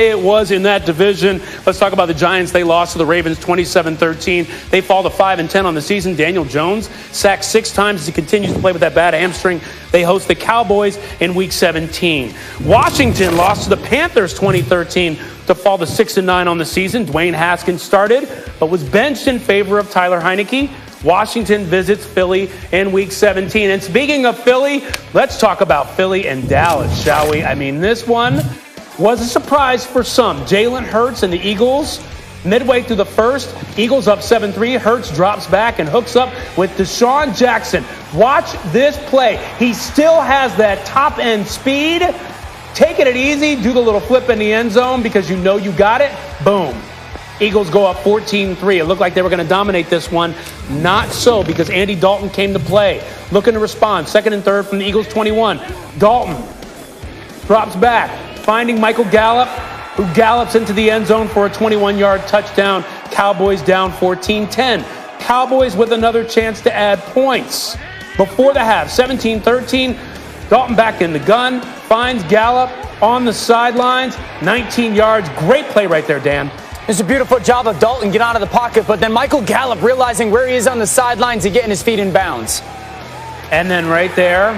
It was in that division. Let's talk about the Giants. They lost to the Ravens 27-13. They fall to 5-10 on the season. Daniel Jones sacked 6 times as he continues to play with that bad hamstring. They host the Cowboys in Week 17. Washington lost to the Panthers 2013 to fall to 6-9 on the season. Dwayne Haskins started, but was benched in favor of Tyler Heineke. Washington visits Philly in Week 17. And speaking of Philly, let's talk about Philly and Dallas, shall we? I mean, this one was a surprise for some. Jalen Hurts and the Eagles, midway through the first, Eagles up 7-3. Hurts drops back and hooks up with Deshaun Jackson. Watch this play. He still has that top-end speed. Taking it easy, do the little flip in the end zone because you know you got it. Boom. Eagles go up 14-3. It looked like they were going to dominate this one. Not so, because Andy Dalton came to play. Looking to respond. 2nd and 3rd from the Eagles 21. Dalton drops back, finding Michael Gallup, who gallops into the end zone for a 21-yard touchdown. Cowboys down 14-10. Cowboys with another chance to add points. Before the half, 17-13. Dalton back in the gun, finds Gallup on the sidelines. 19 yards. Great play right there, Dan. It's a beautiful job of Dalton getting out of the pocket, but then Michael Gallup realizing where he is on the sidelines and getting his feet in bounds. And then right there,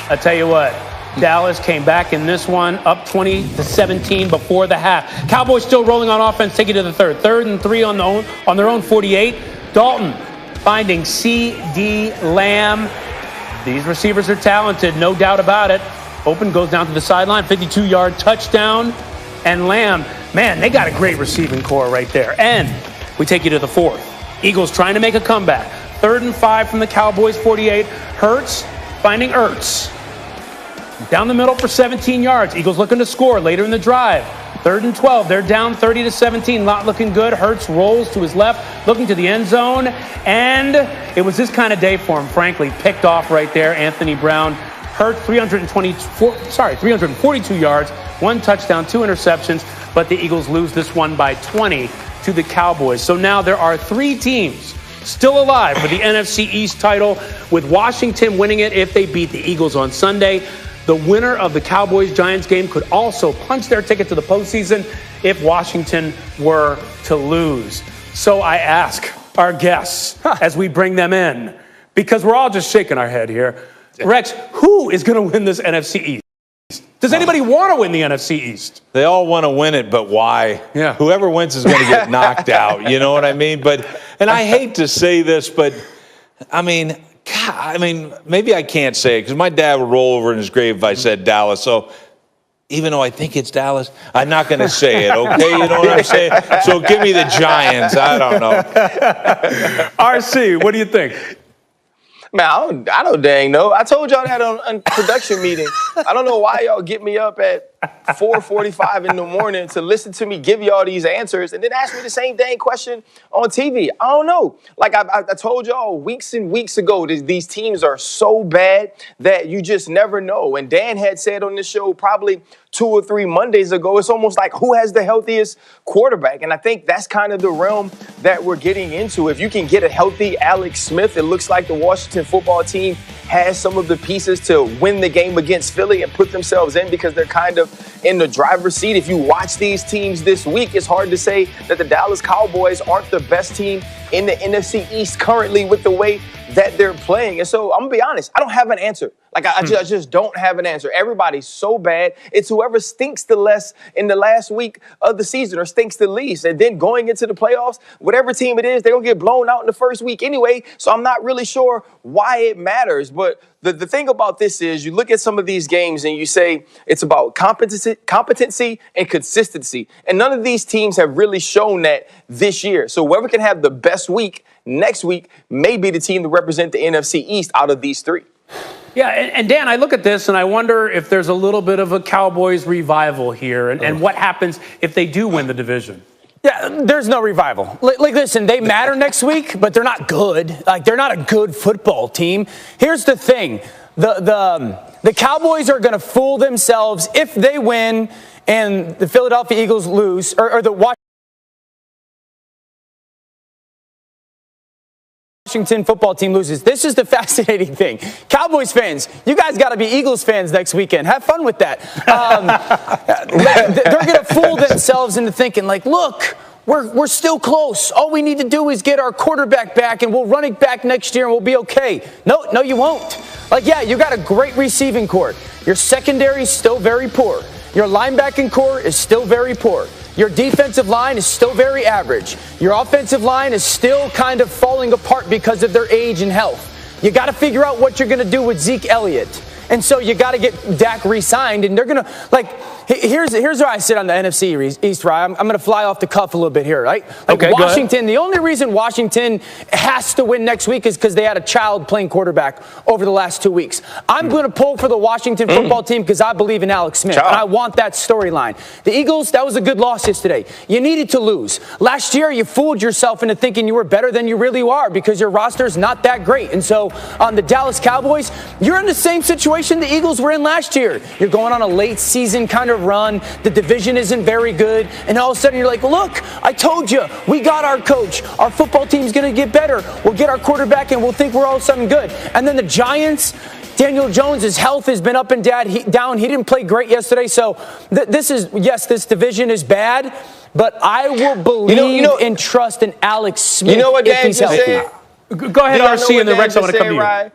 I tell you what, Dallas came back in this one, up 20-17 before the half. Cowboys still rolling on offense, take it to the third. 3rd and 3 on their own 48. Dalton finding C.D. Lamb. These receivers are talented, no doubt about it. Open, goes down to the sideline, 52-yard touchdown. And Lamb, man, they got a great receiving core right there. And we take you to the 4th. Eagles trying to make a comeback. 3rd and 5 from the Cowboys 48. Hurts finding Ertz. Down the middle for 17 yards. Eagles looking to score later in the drive. 3rd and 12. They're down 30-17. Not looking good. Hurts rolls to his left, looking to the end zone. And it was this kind of day for him, frankly. Picked off right there. Anthony Brown. Hurts 342 yards, 1 touchdown, 2 interceptions. But the Eagles lose this one by 20 to the Cowboys. So now there are 3 teams still alive for the NFC East title, with Washington winning it if they beat the Eagles on Sunday. The winner of the Cowboys-Giants game could also punch their ticket to the postseason if Washington were to lose. So I ask our guests as we bring them in, because we're all just shaking our head here. Rex, who is going to win this NFC East? Does anybody want to win the NFC East? They all want to win it, but why? Yeah. Whoever wins is going to get knocked out. You know what I mean? And I hate to say this, but I mean, God, maybe I can't say it because my dad would roll over in his grave if I said Dallas. So even though I think it's Dallas, I'm not going to say it, okay? You know what I'm saying? So give me the Giants. I don't know. RC, what do you think? Man, I don't dang know. I told y'all that on production meeting. I don't know why y'all get me up at 4:45 in the morning to listen to me give y'all these answers and then ask me the same dang question on TV. I don't know. Like I told y'all weeks and weeks ago, these teams are so bad that you just never know. And Dan had said on this show probably 2 or 3 Mondays ago, it's almost like who has the healthiest quarterback? And I think that's kind of the realm that we're getting into. If you can get a healthy Alex Smith, it looks like the Washington football team has some of the pieces to win the game against Philly and put themselves in because they're kind of in the driver's seat. If you watch these teams this week, it's hard to say that the Dallas Cowboys aren't the best team in the NFC East currently with the way that they're playing. And so I'm going to be honest, I don't have an answer. Like, I just don't have an answer. Everybody's so bad. It's whoever stinks the less in the last week of the season or stinks the least. And then going into the playoffs, whatever team it is, they're going to get blown out in the first week anyway. So I'm not really sure why it matters. But the thing about this is you look at some of these games and you say it's about competency and consistency. And none of these teams have really shown that this year. So whoever can have the best week next week may be the team to represent the NFC East out of these 3. Yeah, and Dan, I look at this and I wonder if there's a little bit of a Cowboys revival here and what happens if they do win the division. Yeah, there's no revival. Like, listen, they matter next week, but they're not good. Like, they're not a good football team. Here's the thing. The Cowboys are going to fool themselves if they win and the Philadelphia Eagles lose, or the Washington football team loses, this is the fascinating thing. Cowboys fans, you guys got to be Eagles fans next weekend. Have fun with that. They're going to fool themselves into thinking, like, look, we're still close. All we need to do is get our quarterback back, and we'll run it back next year, and we'll be okay. No, you won't. Like, yeah, you got a great receiving core. Your secondary is still very poor. Your linebacking core is still very poor. Your defensive line is still very average. Your offensive line is still kind of falling apart because of their age and health. You got to figure out what you're going to do with Zeke Elliott. And so you got to get Dak re-signed, and they're going to, like, here's where I sit on the NFC East, right? I'm going to fly off the cuff a little bit here, right? Like, okay, Washington, the only reason Washington has to win next week is because they had a child playing quarterback over the last 2 weeks. I'm going to pull for the Washington football team because I believe in Alex Smith, and I want that storyline. The Eagles, that was a good loss yesterday. You needed to lose. Last year, you fooled yourself into thinking you were better than you really are because your roster's not that great. And so on the Dallas Cowboys, you're in the same situation the Eagles were in last year. You're going on a late season kind of run. The division isn't very good. And all of a sudden you're like, look, I told you, we got our coach. Our football team's going to get better. We'll get our quarterback and we'll think we're all of a sudden good. And then the Giants, Daniel Jones, his health has been up and down. He didn't play great yesterday. So this division is bad, but I will believe and trust in Alex Smith. You know what Dan just said? Go ahead, RC, and then Rex, I want to come to you. Right?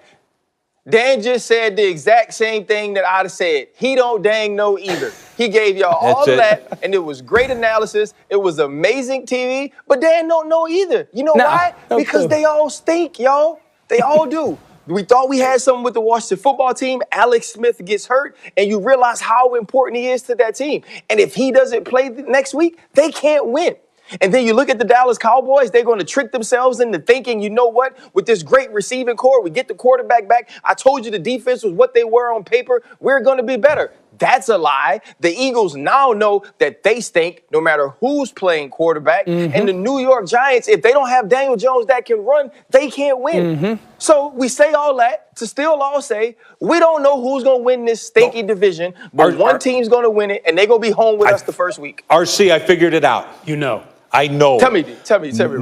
Dan just said the exact same thing that I'd have said. He don't dang know either. He gave y'all all of that, and it was great analysis. It was amazing TV, but Dan don't know either. You know why? Because they all stink, y'all. They all do. We thought we had something with the Washington football team. Alex Smith gets hurt, and you realize how important he is to that team. And if he doesn't play next week, they can't win. And then you look at the Dallas Cowboys, they're going to trick themselves into thinking, you know what, with this great receiving core, we get the quarterback back. I told you the defense was what they were on paper. We're going to be better. That's a lie. The Eagles now know that they stink no matter who's playing quarterback. And the New York Giants, if they don't have Daniel Jones that can run, they can't win. So we say all that to still all say, we don't know who's going to win this stinky division, but one team's going to win it, and they're going to be home with us the first week. RC, I figured it out. You know. I know. Tell me.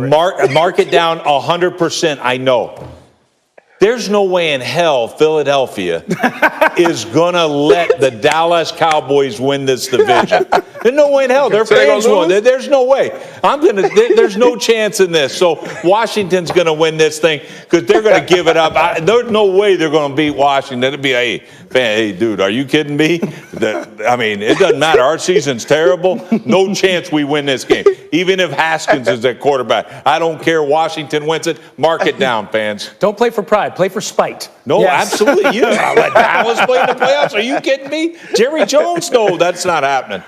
Mark it down 100%. I know. There's no way in hell Philadelphia is going to let the Dallas Cowboys win this division. There's no way in hell. Their fans won. There's no way. There's no chance in this. So Washington's going to win this thing because they're going to give it up. There's no way they're going to beat Washington. It'll be, hey, dude, are you kidding me? I mean, it doesn't matter. Our season's terrible. No chance we win this game. Even if Haskins is at quarterback. I don't care. Washington wins it. Mark it down, fans. Don't play for pride. Play for spite. No, absolutely. You don't let Dallas play in the playoffs. Are you kidding me? Jerry Jones? No, that's not happening.